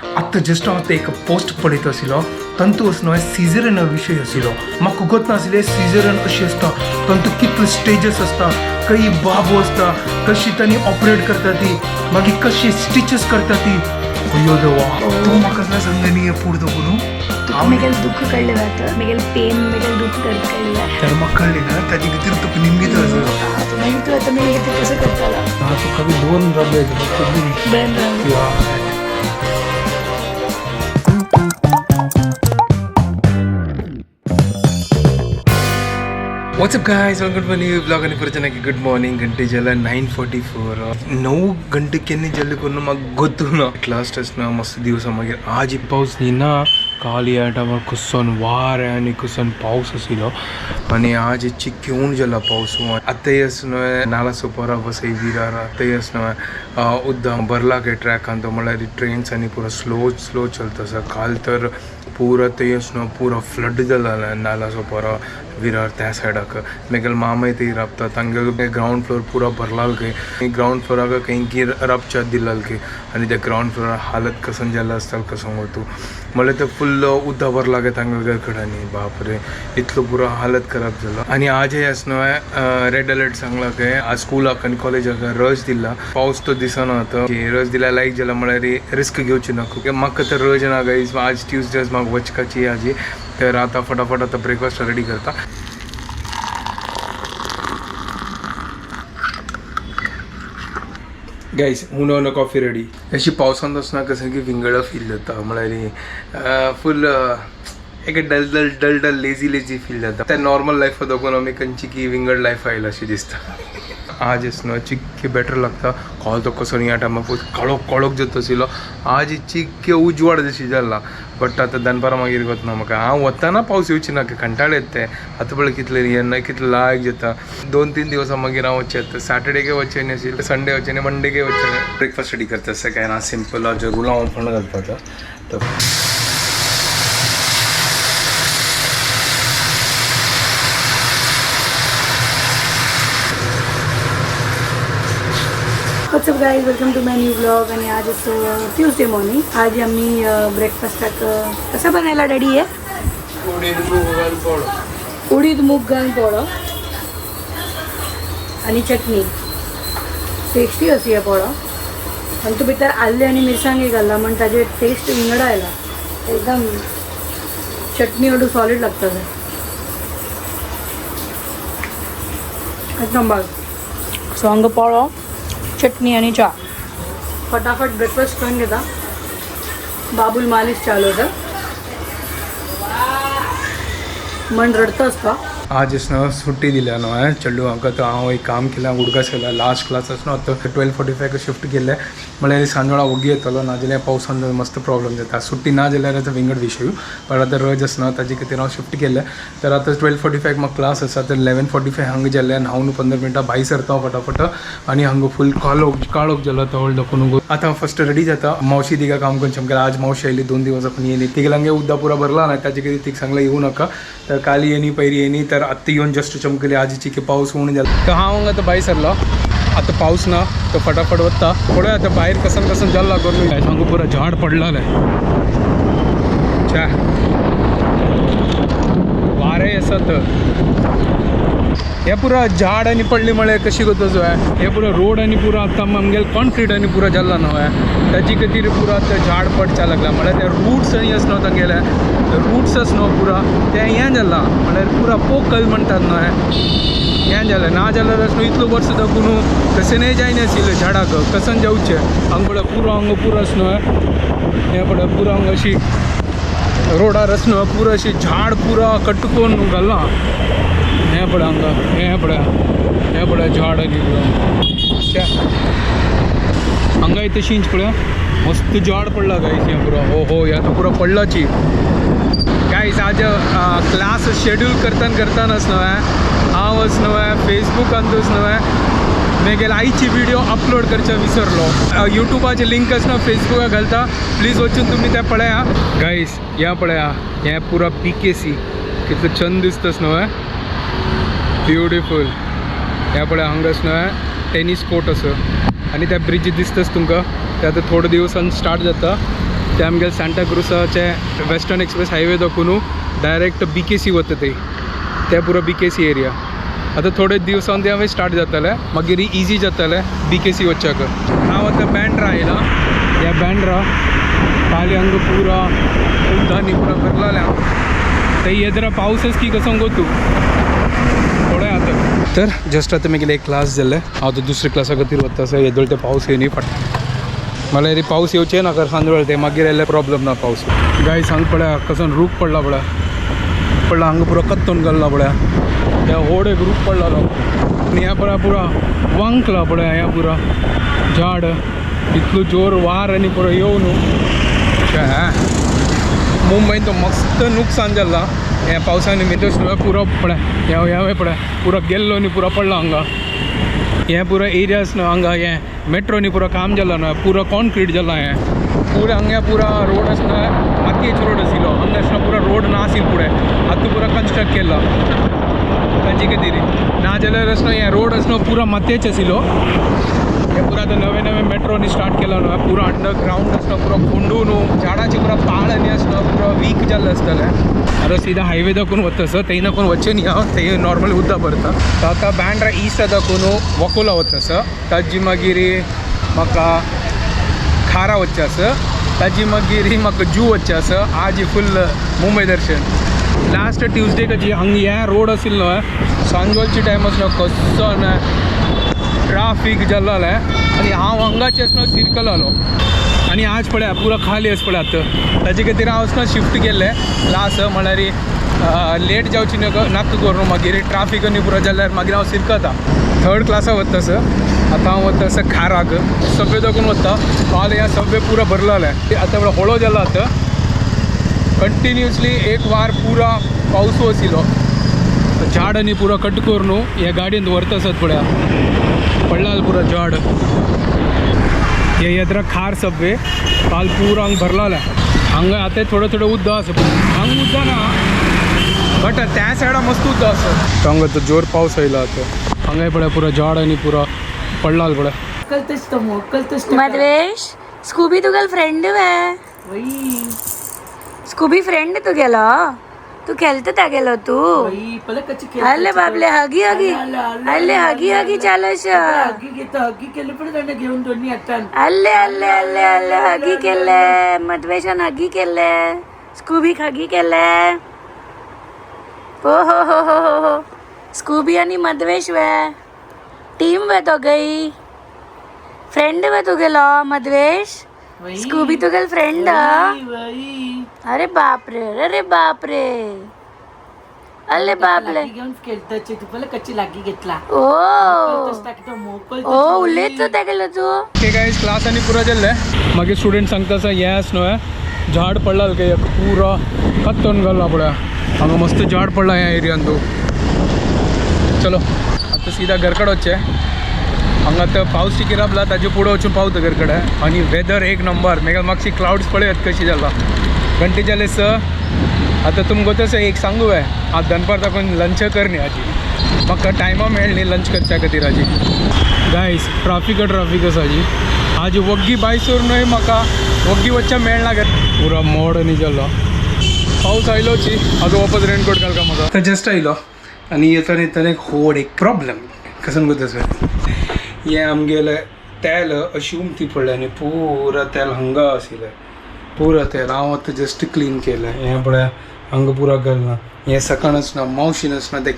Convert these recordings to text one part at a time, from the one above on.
आत्ता जस्ट हांव एक पोस्ट पळयत आशिल्लो तंतू न्हय सिजरना विशय आशिल्लो म्हाका खबर नाशिल्लें सिजरन अशी आसता तंतू कितले स्टेजस आसता काही बाबू आसता कशी तांणी ऑपरेट करता ती मागीर कशी स्टिचेस करता ती अयो देवा तूं म्हाका काय सांगलें न्ही हें पुढे करून मेगेल दुःख कळलं जातं मेगेल पेन मेगेल दुःख कळलं जातं तर म्हाका कळलें ना ताजे भितर तुका निमगीत आसा तुम्ही तू आता मी ते कसं करताला तुका बी दोन रबे बन राव what's up guys welcome to new blog आणि परत की गुड मॉर्निंग घंटे जला 9:44 9 घंटे केन्नी जल्ली करून म्हाका गोतू ना लास्ट असना मस्त दिवस मागीर आज पावस न्ही ना काल ह्या टायमार कुसोन वार आनी कुसोन पावस आशिल्लो आनी आज चिक्केऊन जाला पावस आतांय आसनो नाला सोपोरा बसय विरार आतांय आसनो उद्दाम भरला के ट्रॅकान तो म्हळ्यार ट्रेन्स आनी पुरो स्लो चलता आसा काल तर पूरा थंय आसनो पूरा फ्लड जाला नाला सोपोरा विरार त्या सायडाक मेगल मामाय थंय राबता तांगे ग्राउंड फ्लोर पूरा भरलाल खंय ग्राउंड फ्लोराक खंय राबच्या दिलाल खंय आनी त्या ग्राउंड फ्लोरार हालत कसन जाला आसताल कसं तूं म्हळ्यार ते फुल्ल उदक भरला गे तांगे घरकडांनी बाप रे इतलो पुरो हालत खराब जाला आनी आजय आसनो रेड अलर्ट सांगला खंय आज स्कुलाक आनी कॉलेजाक रज दिला पावस तो दिसना आतां रज दिला लायक जाला म्हळ्यार रिस्क घेवची नाका म्हाका तर रज ना गायज आज ट्यूजडे म्हाका वचपाची आजी तर आता फटाफट आता ब्रेकफास्ट रेडी करता गायस उनो कॉफी रेडी अशी पावसान आसना कसं की विंगडा फील जाता म्हळ्यार फुल एक डल लेजी फील जाता त्या नॉर्मल लायफ दोगून आमी खंयची की विंगड लायफ आयला अशी दिसता आज आसनो चिक्के बेटर लागता कॉल तो कसो ह्या टायमार काळोख जाता आशिल्लो आज चिक्के उजवाड जशी जाला बट आतां दनपारां मागीर वतना म्हाका हांव वतना पावस येवची ना कंटाळे येता ते आतां पळय कितले येना कितले लायक जाता 2-3 दिवसां मागीर हांव वचचें सॅटर्डेके वचचें न्ही आशिल्लें संडे वचचें न्ही मंडेके वचचें ब्रेकफास्ट रेडी करता असं काय ना सिंपल आज गुलाम फोंड घालपाचो तर what's up guys welcome to my new blog आणि आज ट्यूजडे मॉर्निंग आज आम्ही ब्रेकफास्टाक कसं बनायला डॅडी आहे उडीद मूग घालून पोळो आणि चटणी टेस्टी अशी आहे पोळो आणि तो भितर आले आणि मिरसांगे घालला म्हण ताजे टेस्ट विंगडा आयला एकदम चटणी अडू सॉलिड लागता एकदम बाग सो हांगा पोळो चटणी आणि चा फटाफट ब्रेकफास्ट करून घेता बाबूल मालिश चालू होता मन रडतं असतं आज आसनो सुट्टी दिल्या न्हय चेडू हाका तो हांव एक काम केलां उडकास केला लास्ट क्लास आसनो आतां 12:45 शिफ्ट केल्ले म्हळ्यार सांजवेळा ओगी येतलो नाजाल्यार पावसान मस्त प्रॉब्लेम जाता सुट्टी ना जाल्यार आतां विंगड विशय पण आतां रज आसना ताजे खातीर हांव शिफ्ट केल्लें तर आतां 12:45 म्हाका क्लास आसा तर 11:45 हांगा गेल्ले आनी हांव 15 मिनटां भायर सरता फटाफट आनी हांगा फूल काळोख जाला तवळ दाखोवन आतां फस्ट रेडी जाता मावशी तिका काम करून चमकेल आज मावशी आयली 2 दिवस आपण येयली तिका लांगे उदक पुरा भरला ना ताजे खातीर तिका सांगलें येवं नाका तर काल येनी पयरी येनी तर आत्तां येवन जस्ट चमकली आजीची की पावस होऊन जाला तर हांव आतां भायर सरलो आतां पावस ना तो फटाफट वता पळय आतां भायर कसन जाला करून हांगा पुरो झाड पडलाले च्या वारे आसात हे पुरा झाड आनी पडली म्हळ्यार कशी गो जो हे पुरो रोड आनी पुरो आतां आमगेले कॉन्क्रीट आनी पुरो जाला न्हय ताजे खातीर पुरो आतां झाड पडचा लागला म्हळ्यार ते रूट्स आनी आसनो तांगेले रूट्स आसनो पुरा ते हें जाला म्हळ्यार पुरा पोकल म्हणटात न्हय हें जालें ना जाल्यार आसनो इतलो वर्स दाखून कशेंय जायना आशिल्लें झाडाक कसन जावचें हांगा पळय पुरो आसनो हें पळय पुरो हांगा अशी रोडार आसनो पुरो अशी झाड पुरा कटकून घालना हें पळय हांगा हें पळय झाड आनी पुरो हांगा तशींच पळय मस्त झाड पडला गायस हें पुरो हो हे आतां पुरो पडलाची गायस आज क्लास शेड्यूल करताना आसनो हांव आसनो फेसबुकान आसनो मेगेल आईची व्हिडिओ अपलोड करचे विसरलो यूट्यूबाचे लिंक आसनो फेसबुकाक घालता प्लीज वचून तुमी ते पळया गायस ह्या पळया हें पुरो PKC कितलो छंद दिसता आसनो ब्युटिफूल ह्या पळय हांगा आसनो टेनीस कोर्ट असो आनी त्या ब्रिज दिसताच तुमकां ते आतां थोडे दिवसान स्टार्ट जाता ते आमगे सांता क्रुसाचे वेस्टर्न एक्सप्रेस हायवे दाखवून डायरेक्ट BKC वता ते पुरो BKC एरिया. आता थोडे दिवसांनी हांवें स्टार्ट जातले मागीर इजी जातले BKC वच्चाक. हांव आतां बँड्रा आयला. ह्या बँड्रा फाल्यां हांगा पुरा उदकांनी पुरा भरलेलें हांव. ते येदरा पावसच की कसं गोतू थोडे आता. तर जस्ट आता मी एक क्लास जाल्ले हांव तो दुसऱ्या क्लासा खातीर वता आसा. येदोळ ते पावस येयनी फाट मला यारी पावस येवचे ना कर सांदवळ ते मागीर येयले प्रॉब्लेम ना पावस. गाय सांग पळया कसं रूख पडला पडला हांगा पुरो कत्तून घालला पळया. त्या व्हड एक रूख पडलेलो आनी ह्या पळया पुरा वांकला पळया. ह्या पुरा झाड इतलो जोर वार आनी पुरो येवन मुंबईन तो मस्त नुकसान जाल्ला ह्या पावसांनी. मेतो स्नो पुरो पळय ह्या पळय पुरो गेल्लो न्ही पुरो पडला हांगा. हे पुरो एरियास न्हू हांगा हे मेट्रोनी पुरो काम जाल्ला न्हू पुरो कॉन्क्रीट जाल्ला. हे पुरो हांगा पुरा रोड आसना मातयेचो रोड आशिल्लो हांगा आसना पुरो रोड नाशिल्लो फुडें आतां पुरो कन्स्ट्रक्ट केला ताजे खातीर. ना जाल्यार आसना हे रोड आसना पुरो मातयेचो आशिल्लो. हे पुरो आतां नवें मेट्रोनी स्टार्ट केला न्हू पुरो अंडरग्रावंड आसना पुरो खोंडून झाडाचे पुरो पाळ आनी आसना पुरो वीक जाल्ले आसतले. आतां सीधा हायवे दाखवून वता सर थंय दाखवून वच्चें न्ही हांव थंय नॉर्मल उदक भरता. आतां बँड्रा ईस्ट दाखवून वकोला वता सर. ताजी मागीर म्हाका खारा वच्चें आसा. ताजी मागीर म्हाका जू वच्चें आसा. आज फुल मुंबय दर्शन. लास्ट ट्यूजडे कशी हांगा हे रोड आशिल्लो सांजवेळची टायम आसलो कसो ट्राफीक जाल्लो आनी हांव हांगाचे आसलो सिर्कल आलो आनी आज पळया पुरो खाली आसा पळय. आतां ताजे खातीर हांव आसना शिफ्ट केल्लें क्लास म्हळ्यार लेट जावची नाका करूं मागीर ट्राफीक आनी पुरो जाल्यार मागीर हांव सिरकता. थर्ड क्लासा वता सर. आतां हांव वता सर खाराक सब्वे दाखवून वता. फाल ह्या सब्वे पुरो भरलेले आतां बरो हळो जाला. आतां कंटिन्युअसली एक वार पुरा पावस आशिल्लो. झाड आनी पुरो कट करून ह्या गाडयेंत व्हरता आसात पळया पडला पुरो झाड. हे येद्रा खार सब्वे काल पुरो हांगा भरलेले. हांगा आतां थोडं उदक आसा हांगा उदक ना बट त्या सायडा मस्त उदक आसा. हांगा तो जोर पावस आयला. आतां हांगा पळय पुरो झाड आनी पुरो पडला पळय. मधवेश स्कूबी तुगेल फ्रेंड वे स्कूबी फ्रेंड तुगेलो तू खेळता तागेलो तू. अल्ले बाबले हगी अल्ले हगी चालस. अल्ले हगी केले मधवेशान हगी केले स्कूबीक हगी केले. हो स्कूबी आणि मधवेश वे टीम वे तो गई फ्रेंड वे तुगेलो मधवेश. Scooby तुगेल friend. अरे बाप रे अल्ले बापले कच्ची लागी घेतला. ओ उलयत तागेलो तू. ओके गाइस क्लास आनी पुरो जाल्ले मागीर स्टुडंट सांगता आसा हे न्हू झाड पडला के पुरो कत्तोन घालला पळया. हांगा मस्त झाड पडला ह्या एरियान. तो चलो आतां सीधा घरकडे वच्चे. हांगा आतां पावस किराबला ताजे फुडें वचून पावता घर कडेन. आनी वेदर एक नंबर मेगा मागची क्लाउड्स पळयात कशी जाला घंटे जाले स. आतां तुमकां तसं एक सांगू हांव दनपार दाखोवन लंच कर न्ही हाजी म्हाका टायमा मेळ न्ही लंच करच्या खातीर हाजी. गायस ट्राफीक आसा हाजी. आज वग्गी बायसूर न्हय म्हाका वग्गी वच्चा मेळना गे पुरो मोड आनी जालो. पावस आयलोची आजो वापस रेनकोट घालता म्हाका. आतां जस्ट आयलो आनी येताना एक व्हड एक प्रॉब्लम कसन गो सर. हे आमगेले तेल अशी उमती पडले आनी पुरा तेल हांगा आशिल्लें पुरा तेल. हांव आतां जस्ट क्लीन केलें. हें पळय हांगा पुरा घालना. हें सकाळ आसना मावशीन आसना ते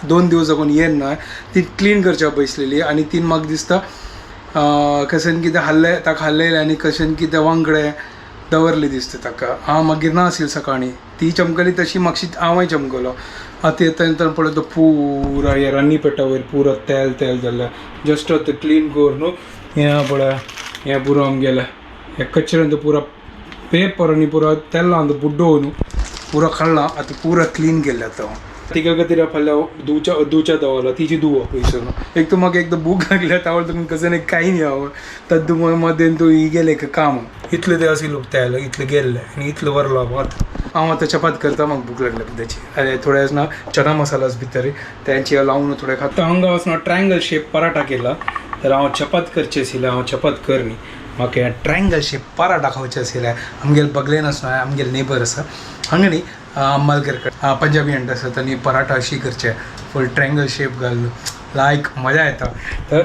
2 दीस जावन येन ना ती क्लीन करच्या बसलेली आनी तीन म्हाका दिसता कशें कितें हाडलें ताका हाडलेलें आनी कशें कितें वांगडे दवरली दिसता ताका. हांव मागीर ना आशिल्ली सकाळीं ती चमकली तशी म्हाका हांवय चमकलो. आतां येता पळय तो पुरा हे रन्नी पेटा वयर पुरो तेल जाल्लें. जस्ट आतां क्लीन करून हें पळय हें पुरो आमगेलें हे कचऱ्यान तो पुरो पेपर आनी पुरो तेल्ला बुड्डोवन पुरो काडला. आतां पुरो क्लीन केलें. आतां तिका खातीर फाल्यां दुच्या दवरला तिची दुवो पयसून. एक तर म्हाका एकदां भूक लागल्या तावळ तुमकां कसं एक काही न्ही हांव तद्दू मदेन तूं ही गेलें काम इतलें तें आशिल्लो तेल इतलें गेल्लें आनी इतलें व्हरलो. हांव आतां चपात करता म्हाका भूक लागल्या पिद्याची. आनी थोडे आसना चना मसाला भितर तेंची लावन थोडे खाता. हांगा वचना ट्रायंगल शेप पराठा केला तर हांव चपात करचें आशिल्लें. हांव चपात कर न्ही म्हाका ट्रायंगल शेप पराठा खावचे आशिल्ले आमगेले बगलेन आसना आमगेले नेबर आसा हांगानी अम्मालकर पंजाबी हंड आसा तांणी पराठा अशी करचे फूल ट्रायंगल शेप घालून लायक मजा येता तर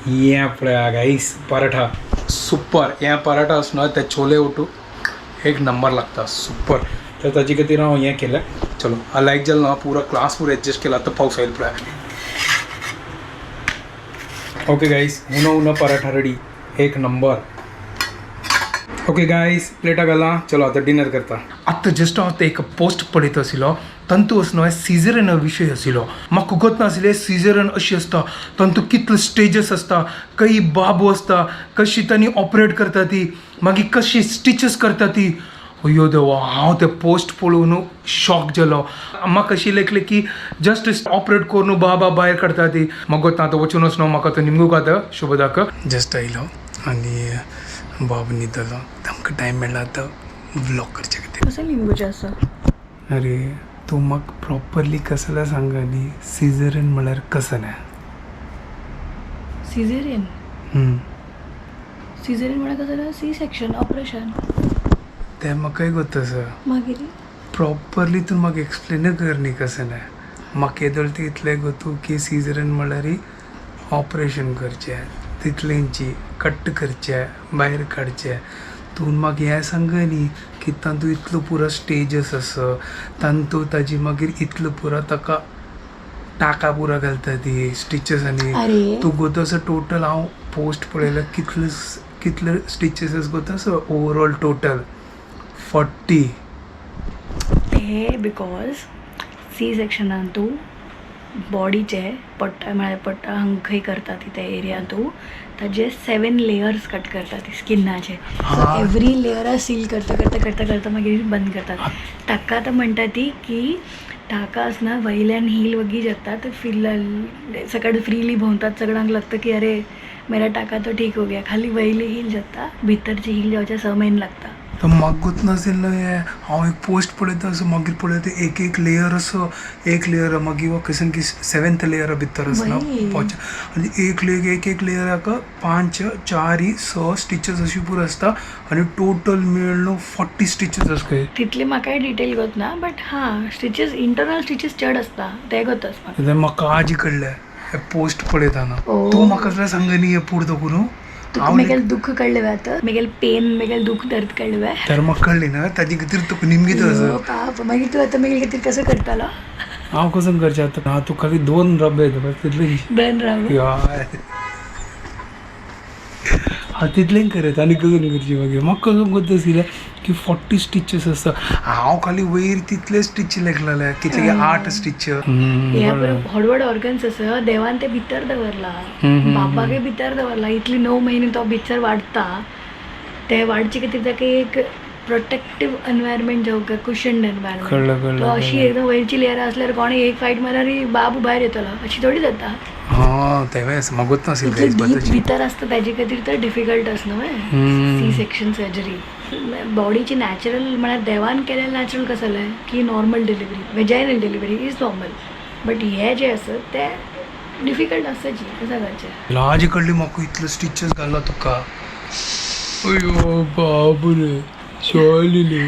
हें पळया गाईस पराठा सुपर हें पराठा आसना ते छोले उठू एक नंबर लागता सुपर तर ताजे खातीर हांव हें केलें चलो लायक जालें ना पुरो क्लास पूरो एडजस्ट केला आतां पावस येयला पळया ओके गाईस उनो पराठा रेडी एक नंबर ओके गाईस प्लेटा घाला चलो आता डिनर करता आतां जस्ट हांव ते एक पोस्ट पळयत आशिल्लो तंतू आसलो सिजरन विशय आशिल्लो म्हाका खबर नाशिल्लें सिजरन अशी आसता तंतू कितले स्टेजस आसता कई बाबू आसता कशी तांणी ऑपरेट करता ती मागीर कशी स्टिचेस करता ती अयो देवा हांव ते पोस्ट पळोवन शॉक जालो म्हाका अशी लेखलें की जस्ट ऑपरेट करून बाबा भायर काडटा ती म्हाका गोत आतां वचून वचून म्हाका तो निमगूक आतां शुभदाक जस्ट आयलो आनी बाब न्हिदलो तांकां टायम मेळ्ळा आतां व्लॉग करचे खातीर कसं लिंबूचें आसा अरे तूं म्हाका प्रॉपरली कसं सांगा न्ही सिजरन म्हळ्यार कसं ना सिझेरियन सिझेरियन म्हळ्यार कसं सी सेक्शन ऑपरेशन तें म्हाकाय गोत आसा मागीर प्रॉपरली तूं म्हाका एक्सप्लेन कर न्ही कसं ना म्हाका येदोळ ते इतलें गोतू की सिजरन म्हळ्यार ऑपरेशन करचें तितलेंची कट करचें भायर काडचें तूं म्हाका हें सांग न्ही की तांतू इतलो पुरो स्टेजस आसा तांतू ताजी मागीर इतलो पुरो ताका टाका पुरो घालता ती स्टिचेस आनी तूं गोतो असो टोटल हांव पोस्ट पळयला कितले स्टिचेस आसा गोतो असो ओवरऑल टोटल 40 ते बिकॉज सी सेक्शनान तूं बॉडीचे पट्टा म्हळ्यार पट्टा खंय करता ती त्या एरियान तूं ताजे 7 लेयर्स कट करता ती स्किनाचे सो एवरी लेयर सील करता करता करता करता मागीर बंद करतात ताका आतां म्हणटा ती की टाका आसना वयल्यान हील वगी जाता तो फील सकाळ फ्रीली भोंवतात सगळ्यांक लागता की अरे मेरा टाका तो ठीक हो गया खाली वयली हील जाता भितरची हील जावचे 6 म्हयने लागता तर म्हाका गोत नाशिल्लो हें हांव एक पोस्ट पळयता असो मागीर पळयता एक लेयर असो एक लेयर मागीर कशें की 7th लेयरा भितर आसना आनी एक लेयराक 5 4 6 स्टिचेस अशी पुरो आसता आनी टोटल मेळ्ळो 40 स्टिचेस आसता तितली म्हाकाय डिटेल गोत ना बट हां स्टिचेस इंटरनल स्टिचेस चड आसता ते गोत आसता म्हाका आजी कळ्ळें हे पोस्ट पळयताना तूं म्हाका सांग न्ही हें पुर्तो करूं मेगेल दुख कळ्ळें आता मेगेल पेन मेगेल दुख दर्द कळ्ळें तर म्हाका कळ्ळी ना ताजे खातीर तुका निमगीत आसा पाप मागीर तूं आतां मेगेल खातीर कसो करतालो हांव कसो करचें आतां हांव तुका खाली 2 रब्बे येता तितलें बन राव हांव तितलें करत आनी कसो करची मागीर म्हाका कसो कोत्ता आशिल्लें की 40 स्टिचेस आसता हांव खाली वयर तितले स्टिच लेखलेले कितें 8 स्टिच ह्या व्हड व्हड ऑर्गन्स आसा देवान ते भितर दवरला बापाकय भितर दवरला इतली 9 म्हयने तो भितर वाडटा ते वाडचे खातीर ताका एक प्रोटेक्टीव एनवायरमेंट जावं कुशन्ड एनवायरमेंट तो अशी एकदम वयरची लेयर आसल्यार कोणें एक फायट मारल्यार बाबू भायर येतलो अशी थोडी जाता हां तेवेंच म्हाका नाशिल्लें भितर आसता ताजे खातीर तर डिफिकल्ट आसना सी सेक्शन सर्जरी बॉडीची नॅचरल म्हळ्यार देवान केलें नॅचरल कसं जालें की normal delivery vaginal delivery is normal but हे जे आसत ते डिफिकल्ट आसताची कसं करचें लाजी कडली म्हाका इतले स्टिचेस घालला तुका अयो बाबू रे शालिले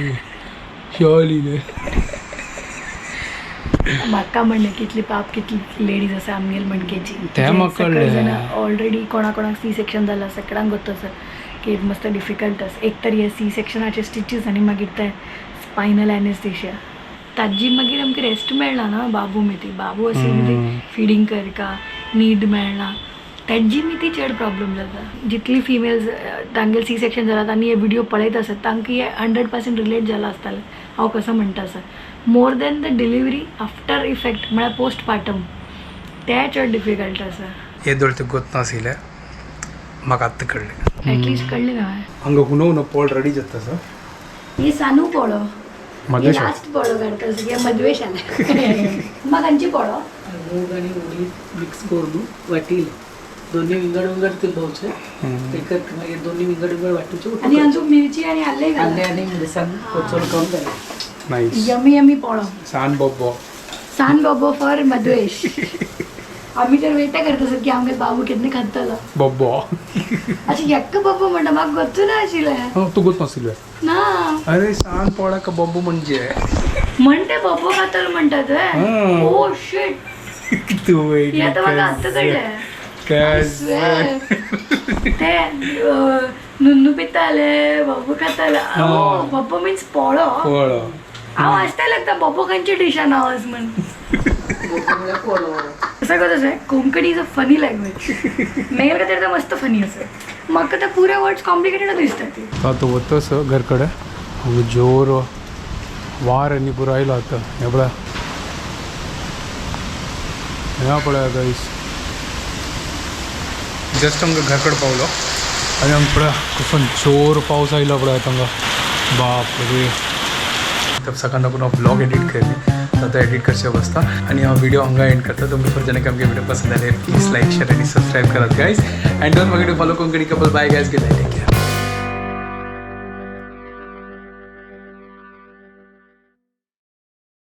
म्हाका म्हणलें कितली पाप कितली लेडीज आसा आमगेर मणकेची तें म्हाका कळ्ळें ऑलरेडी कोणाक सी सेक्शन जालां सगळ्यांक गोत आसा की मस्त डिफिकल्ट आसा एक तर हे सी सेक्शनाचे स्टिचीस आनी मागीर ते स्पायनल एनेस्थेशिया ताजी मागीर आमकां रेस्ट मेळना ना बाबू मिती बाबू अशी फिडींग करका नीड मेळना ताजी मिती चड प्रॉब्लेम जाता जितली फिमेल्स तांगेल सी सेक्शन जाला आनी हे व्हिडिओ पळयत आसत तांकां हे 100% रिलेट जाला आसतालें हांव कसो म्हणटा आसा more than the delivery after effect म्हळ्यार पोस्ट पार्टम ते चड डिफिकल्ट आसा हे दोळ ते गोत नाशिल्लें म्हाका आतां कळ्ळें एटलिस्ट कळ्ळें ना हांगा उनो पोळ रेडी जाता सर ही सानू पोळो लास्ट पोळो काडटा कित्याक मदवेश आले म्हाका खंयची पोळो मूग आनी उडीद मिक्स करून वाटील दोन्ही विंगड ते भोवचे एकत मागीर दोन्ही विंगड वाटूचे आनी हातूंत मिरची आनी आले आले आनी मिरसांग कोचोड करून घालप नाइस यमी यमी पोळो सान बोबो फॉर मदवेश आम्ही तर वेट करता सर की आमगे बाबू कितने खातला बब्बो अच्छा यक्क बाबू म्हणटा म्हाका ಗೊತ್ತು आशिल्लें तू ಗೊತ್ತನಾಸಿಲ್ವೇ ना अरे सांग पळाक बब्बू म्हणजे म्हणते बाबू खातल म्हणतात हं. ओ शिट तू वेट हे तर म्हाका आत्ता कळलें ते नुन्नू पिताले बाबू खाताले बाबू मीन्स पोळो हांव आसता लागता बाबू खंयची डिशा नांव आस म्हण बोकमला पोलो असं कसं आहे Konkani is a funny language मेल खातीर तर मस्त फनी आसा म्हाका ते पुरे वर्ड्स कॉम्प्लिकेटेड दिसता ती तो वतस घर कಡೆ हांगा जोर वार आनी पुरो आयलो आतां हे पळय ह्या पळय गायस जस्ट आमकां घर कडेन पावलो आनी आमकां पळय कसो जोर पावस आयलो पळय हांगा बाप रे तब सकाळना पुन्हा ब्लॉग एडिट करली आता एडिट करचे बसता आणि हा व्हिडिओ हांगा एंड करता तुमकां फॉर जेन्ना आमगे व्हिडिओ पसंद आले प्लीज लाईक शेअर आणि सबस्क्राईब करात guys and don't forget to follow Konkani couple bye guys good night